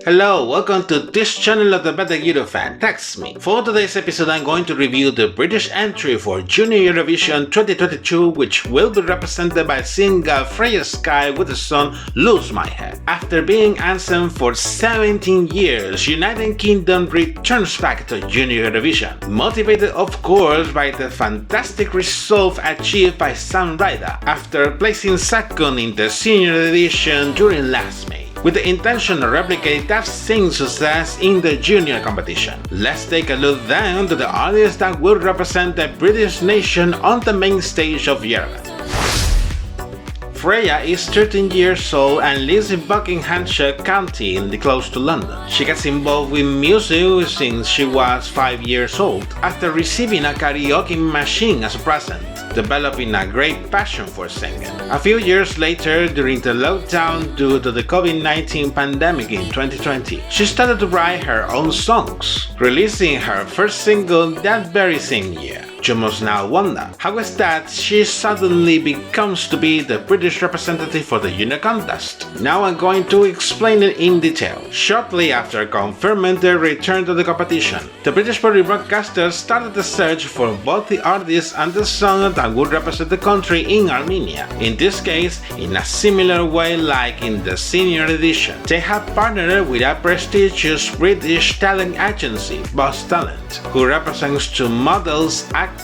Hello, welcome to this channel of the Better Eurofan. Text me. For today's episode, I'm going to review the British entry for Junior Eurovision 2022, which will be represented by singer Freya Skye with the song Lose My Head. After being absent for 17 years, United Kingdom returns back to Junior Eurovision, motivated of course by the fantastic result achieved by Sam Ryder after placing second in the senior edition during last May, with the intention to replicate that same success in the junior competition. Let's take a look down to the artists that will represent the British nation on the main stage of Yerevan. Freya is 13 years old and lives in Buckinghamshire County close to London. She gets involved with music since she was 5 years old, after receiving a karaoke machine as a present, developing a great passion for singing. A few years later, during the lockdown due to the COVID-19 pandemic in 2020, she started to write her own songs, releasing her first single that very same year. You must now wonder, how is that she suddenly becomes to be the British representative for the Junior contest? Now I'm going to explain it in detail. Shortly after confirming their return to the competition, the British public broadcaster started the search for both the artist and the song that would represent the country in Armenia. In this case, in a similar way like in the senior edition, they have partnered with a prestigious British talent agency, Boss Talent, who represents two models, actors,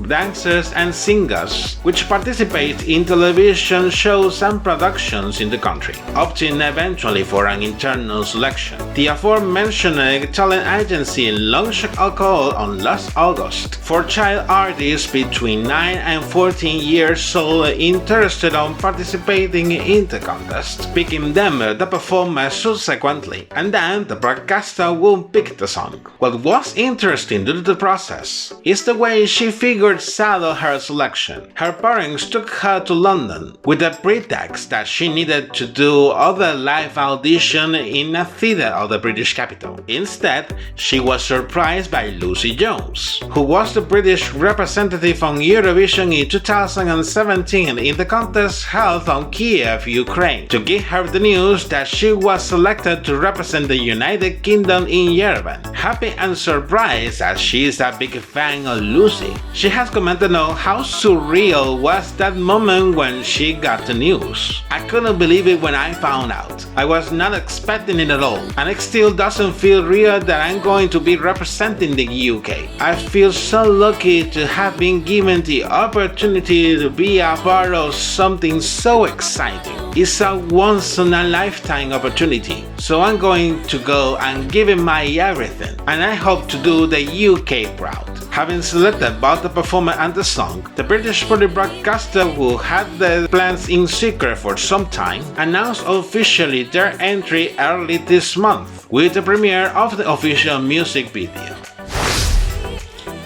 dancers and singers, which participate in television shows and productions in the country, opting eventually for an internal selection. The aforementioned talent agency launched a call on last August for child artists between 9 and 14 years old interested in participating in the contest, picking them to perform subsequently, and then the broadcaster will pick the song. What was interesting during the process is the way she figured out her selection. Her parents took her to London with the pretext that she needed to do other live audition in a theatre of the British capital. Instead, she was surprised by Lucy Jones, who was the British representative on Eurovision in 2017 in the contest held on Kiev, Ukraine, to give her the news that she was selected to represent the United Kingdom in Yerevan. Happy and surprised as she is a big fan of Lucy, she has commented on how surreal was that moment when she got the news. I couldn't believe it when I found out. I was not expecting it at all, and it still doesn't feel real that I'm going to be representing the UK. I feel so lucky to have been given the opportunity to be a part of something so exciting. It's a once-in-a-lifetime opportunity, so I'm going to go and give it my everything, and I hope to do the UK proud. Having selected both the performer and the song, the British public broadcaster, who had the plans in secret for some time, announced officially their entry early this month with the premiere of the official music video.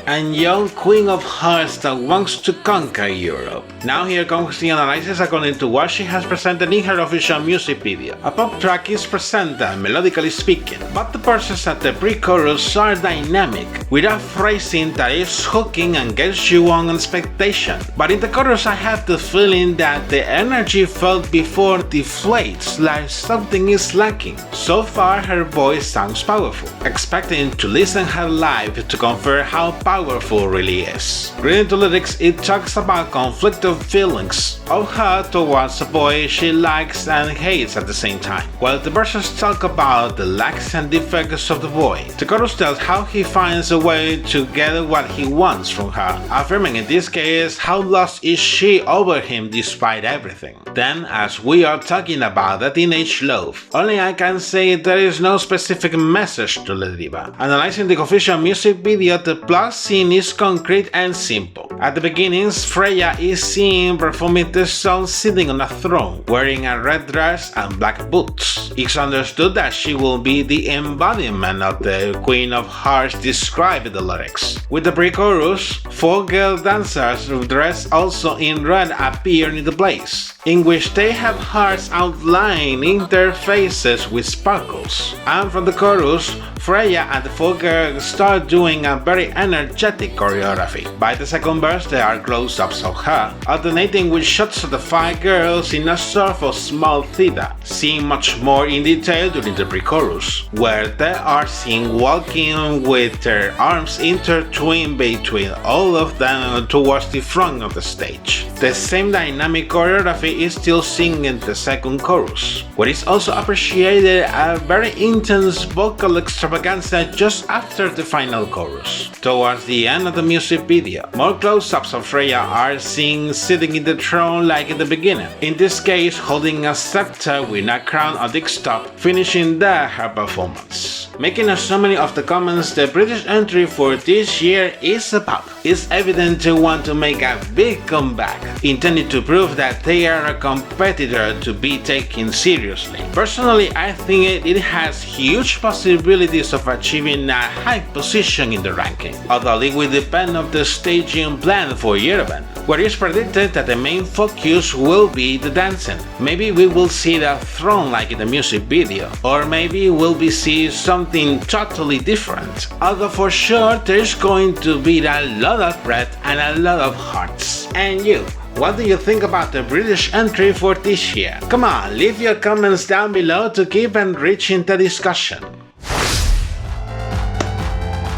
A young Queen of Hearts that wants to conquer Europe. Now here comes the analysis according to what she has presented in her official music video. A pop track is presented melodically speaking, but the verses at the pre-chorus are dynamic, with a phrasing that is hooking and gets you on expectation. But in the chorus I have the feeling that the energy felt before deflates, like something is lacking. So far her voice sounds powerful, expecting to listen her live to confirm how powerful really is. Reading the lyrics, it talks about conflicted feelings of her towards a boy she likes and hates at the same time, while the verses talk about the lacks and defects of the boy. The chorus tells how he finds a way to get what he wants from her, affirming in this case how lost is she over him despite everything. Then, as we are talking about the teenage love, only I can say there is no specific message to the diva. Analyzing the official music video, the plot scene is concrete and simple. At the beginnings, Freya is seen performing the song sitting on a throne, wearing a red dress and black boots. It's understood that she will be the embodiment of the Queen of Hearts described in the lyrics. With the pre-chorus, 4 girl dancers dressed also in red appear in the place, in which they have hearts outlined in their faces with sparkles. And from the chorus, Freya and the 4 girls start doing a very energetic choreography. By the second verse, numbers, there are close-ups of her, alternating with shots of the 5 girls in a sort of small theater, seen much more in detail during the pre-chorus, where they are seen walking with their arms intertwined between all of them towards the front of the stage. The same dynamic choreography is still seen in the second chorus, where is also appreciated a very intense vocal extravaganza just after the final chorus. Towards the end of the music video, more close-ups of Freya are seen sitting in the throne like in the beginning, in this case holding a scepter with a crown on the top, finishing there her performance. Making a summary of the comments the British entry for this year is about, it's evident they want to make a big comeback, intending to prove that they are a competitor to be taken seriously. Personally, I think it has huge possibilities of achieving a high position in the ranking, although it will depend on the staging plan for Eurovision, where it's predicted that the main focus will be the dancing. Maybe we will see the throne like in the music video, or maybe we'll be seeing something totally different. Although for sure there's going to be a lot of bread and a lot of hearts. And you? What do you think about the British entry for this year? Come on, leave your comments down below to keep enriching the discussion.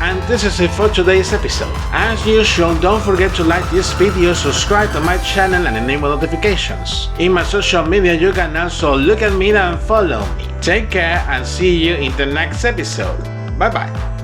And this is it for today's episode. As usual, don't forget to like this video, subscribe to my channel and enable notifications. In my social media you can also look at me and follow me. Take care and see you in the next episode. Bye bye.